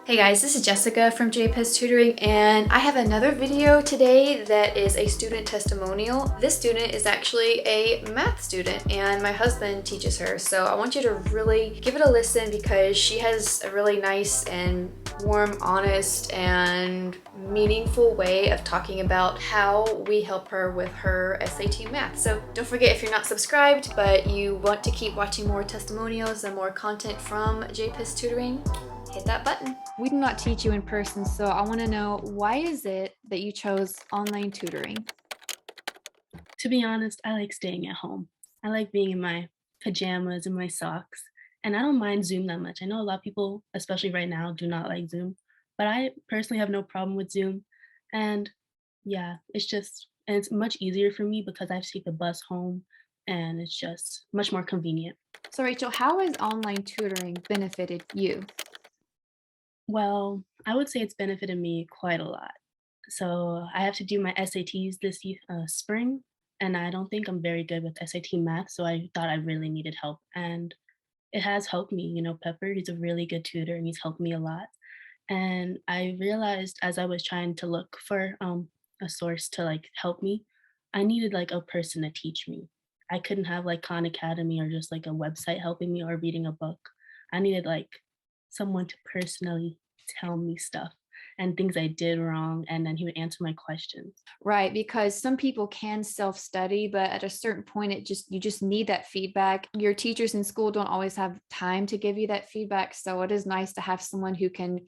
Hey guys, this is Jessica from PEZ Tutoring, and I have another video today that is a student testimonial. This student is actually a math student and my husband teaches her, so I want you to really give it a listen because she has a really nice and warm, honest, and meaningful way of talking about how we help her with her SAT math. So don't forget, if you're not subscribed but you want to keep watching more testimonials and more content from PEZ Tutoring, hit that button. We do not teach you in person, so I want to know, why is it that you chose online tutoring? To be honest, I like staying at home. I like being in my pajamas and my socks, and I don't mind Zoom that much. I know a lot of people, especially right now, do not like Zoom, but I personally have no problem with Zoom. And yeah, it's much easier for me because I have to take the bus home and it's just much more convenient. So Rachel, how has online tutoring benefited you? Well, I would say it's benefited me quite a lot. So I have to do my SATs this spring, and I don't think I'm very good with SAT math, so I thought I really needed help, and it has helped me. Pepper, he's a really good tutor, and he's helped me a lot. And I realized as I was trying to look for a source to like help me, I needed like a person to teach me. I couldn't have like Khan Academy or just like a website helping me or reading a book. I needed like someone to personally tell me stuff and things I did wrong, and then he would answer my questions. Right, because some people can self-study, but at a certain point you just need that feedback. Your teachers in school don't always have time to give you that feedback, so it is nice to have someone who can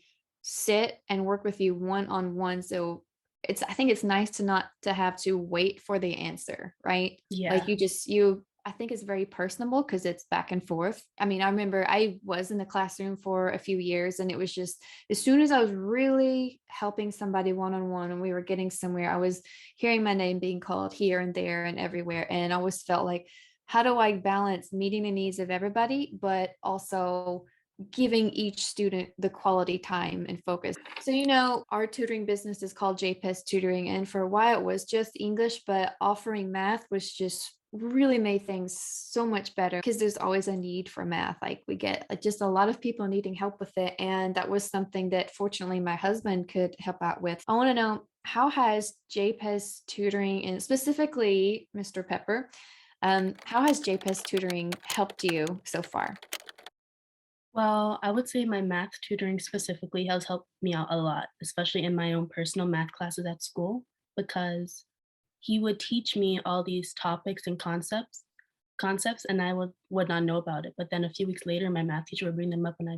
sit and work with you one-on-one. So I think it's nice to not to have to wait for the answer, right? Like Yeah. you I think it's very personable because it's back and forth. I mean, I remember I was in the classroom for a few years, and it was just, as soon as I was really helping somebody one-on-one and we were getting somewhere, I was hearing my name being called here and there and everywhere. And I always felt like, how do I balance meeting the needs of everybody, but also giving each student the quality time and focus? So, our tutoring business is called JPES Tutoring. And for a while it was just English, but offering math was just really made things so much better because there's always a need for math. Like, we get just a lot of people needing help with it. And that was something that fortunately my husband could help out with. I want to know, how has JPES Tutoring, and specifically Mr. Pepper, how has JPES Tutoring helped you so far? Well, I would say my math tutoring specifically has helped me out a lot, especially in my own personal math classes at school, because he would teach me all these topics and concepts, and I would not know about it. But then a few weeks later, my math teacher would bring them up, and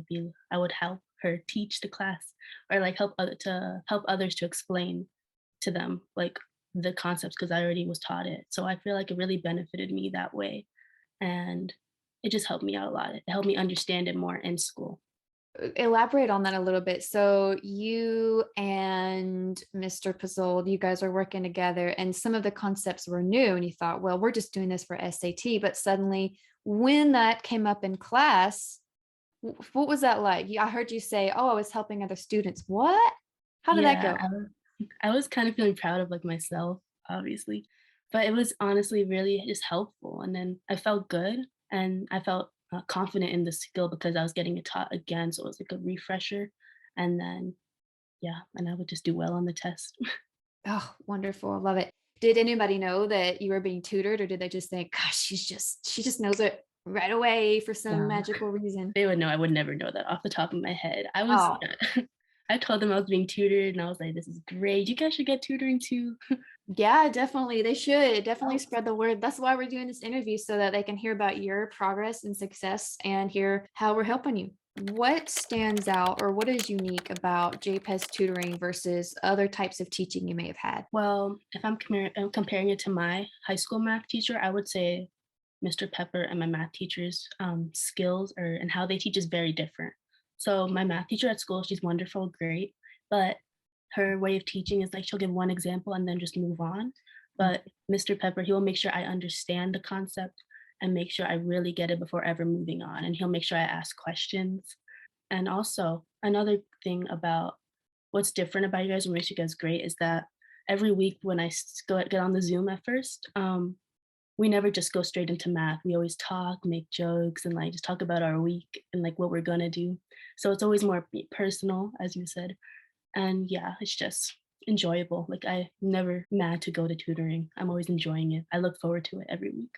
I would help her teach the class, or like help others to explain to them like the concepts because I already was taught it. So I feel like it really benefited me that way, and it just helped me out a lot. It helped me understand it more in school. Elaborate on that a little bit. So you and Mr. Pizzol, you guys are working together, and some of the concepts were new, and you thought, well, we're just doing this for SAT. But suddenly, when that came up in class, what was that like? I heard you say, oh, I was helping other students. What? How did that Yeah, go? I was kind of feeling proud of, like, myself, obviously, but it was honestly really just helpful, and then I felt good, and I felt, confident in the skill because I was getting it taught again, so it was like a refresher, and then yeah, and I would just do well on the test. Oh, wonderful. I love it. Did anybody know that you were being tutored, or did they just think, gosh, she just knows it right away for some No, magical reason? they would know, I would never know that off the top of my head. Oh, I told them I was being tutored, and I was like, "This is great, you guys should get tutoring too." yeah, definitely. They should definitely Oh. spread the word. That's why we're doing this interview, so that they can hear about your progress and success and hear how we're helping you. What stands out, or what is unique about JPES tutoring versus other types of teaching you may have had? Well, if I'm comparing it to my high school math teacher, I would say Mr. Pepper and my math teacher's, skills or and how they teach is very different. So my math teacher at school, she's wonderful, great, but her way of teaching is like she'll give one example and then just move on. But Mr. Pepper, he will make sure I understand the concept and make sure I really get it before ever moving on, and he'll make sure I ask questions. And also, another thing about what's different about you guys, what makes you guys great is that every week when I get on the Zoom at first, we never just go straight into math. We always talk, make jokes, and like just talk about our week and like what we're gonna do. So it's always more personal, as you said. And yeah, it's just enjoyable. Like I'm never mad to go to tutoring. I'm always enjoying it. I look forward to it every week.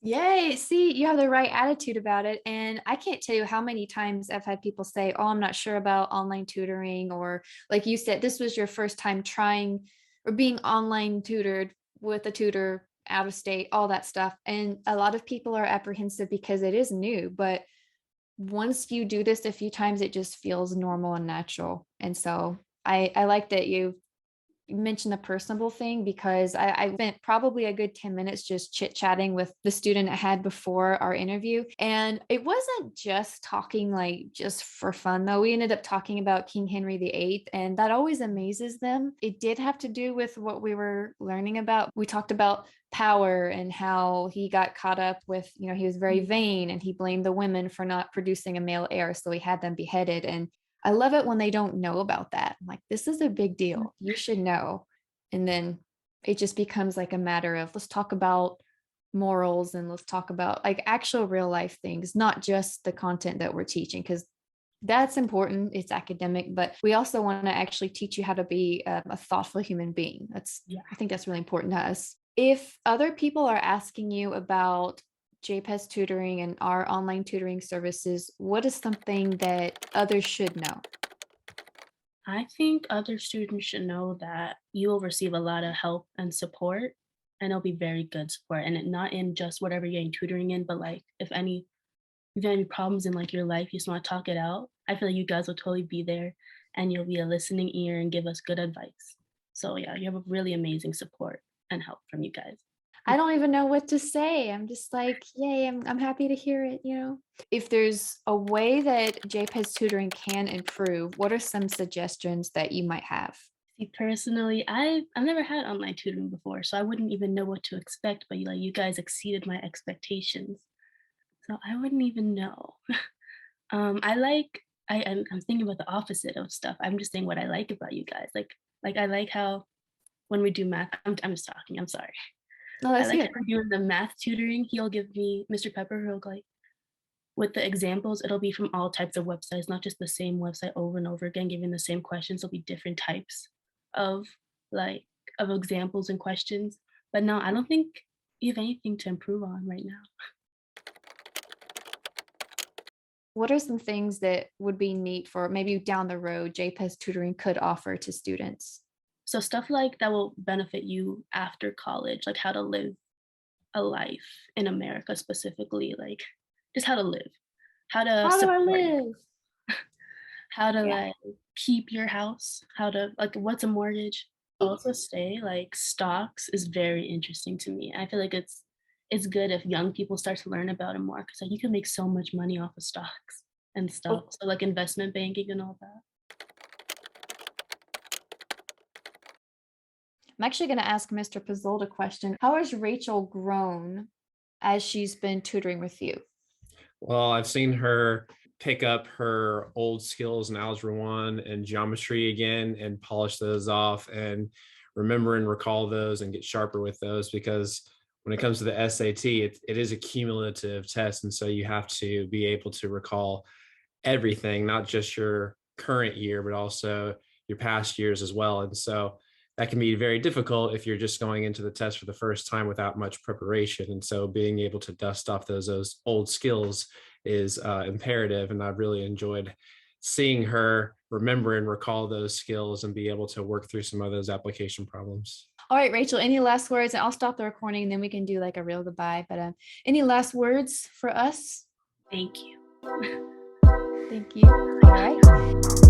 Yay. See, you have the right attitude about it. And I can't tell you how many times I've had people say, oh, I'm not sure about online tutoring. Or like you said, this was your first time trying or being online tutored with a tutor out of state, all that stuff. And a lot of people are apprehensive because it is new. But once you do this a few times, it just feels normal and natural. And so I like that you mentioned the personable thing because I spent probably a good 10 minutes just chit chatting with the student I had before our interview. And it wasn't just talking like just for fun, though. We ended up talking about King Henry VIII, and that always amazes them. It did have to do with what we were learning about. We talked about power and how he got caught up with, he was very vain and he blamed the women for not producing a male heir. So he had them beheaded. And I love it when they don't know about that. I'm like, this is a big deal. You should know. And then it just becomes like a matter of let's talk about morals and let's talk about like actual real life things, not just the content that we're teaching, because that's important. It's academic, but we also want to actually teach you how to be a thoughtful human being. Yeah. I think that's really important to us. If other people are asking you about JPEZ tutoring and our online tutoring services, what is something that others should know? I think other students should know that you will receive a lot of help and support, and it'll be very good support. And not in just whatever you're getting tutoring in, but like if you have any problems in like your life, you just want to talk it out. I feel like you guys will totally be there, and you'll be a listening ear and give us good advice. So yeah, you have a really amazing support and help from you guys. I don't even know what to say. I'm just like, yay, I'm happy to hear it. If there's a way that JPEZ tutoring can improve, what are some suggestions that you might have? See, personally, I've never had online tutoring before, so I wouldn't even know what to expect. But like you guys exceeded my expectations, so I wouldn't even know. I like I'm thinking about the opposite of stuff. I'm just saying what I like about you guys. Like I like how when we do math, I'm just talking. I'm sorry. Oh, I that's like how good. we're doing the math tutoring. He'll give me Mr. Pepper. He'll like with the examples. It'll be from all types of websites, not just the same website over and over again, giving the same questions. There'll be different types of like of examples and questions. But no, I don't think you have anything to improve on right now. What are some things that would be neat for maybe down the road JPEZ tutoring could offer to students? So stuff like that will benefit you after college, like how to live a life in America specifically, like just how to live, how to How do I support, live? how to Yeah. like keep your house, how to like what's a mortgage. Also say like stocks is very interesting to me. I feel like it's good if young people start to learn about it more because like you can make so much money off of stocks and stuff. Oh, So like investment banking and all that. I'm actually going to ask Mr. Pizzold a question. How has Rachel grown as she's been tutoring with you? Well, I've seen her pick up her old skills in Algebra 1 and geometry again and polish those off and remember and recall those and get sharper with those because when it comes to the SAT, it is a cumulative test. And so you have to be able to recall everything, not just your current year, but also your past years as well. And so that can be very difficult if you're just going into the test for the first time without much preparation. And so being able to dust off those old skills is imperative. And I've really enjoyed seeing her remember and recall those skills and be able to work through some of those application problems. All right, Rachel, any last words? And I'll stop the recording and then we can do like a real goodbye. But any last words for us? Thank you. Thank you. All right.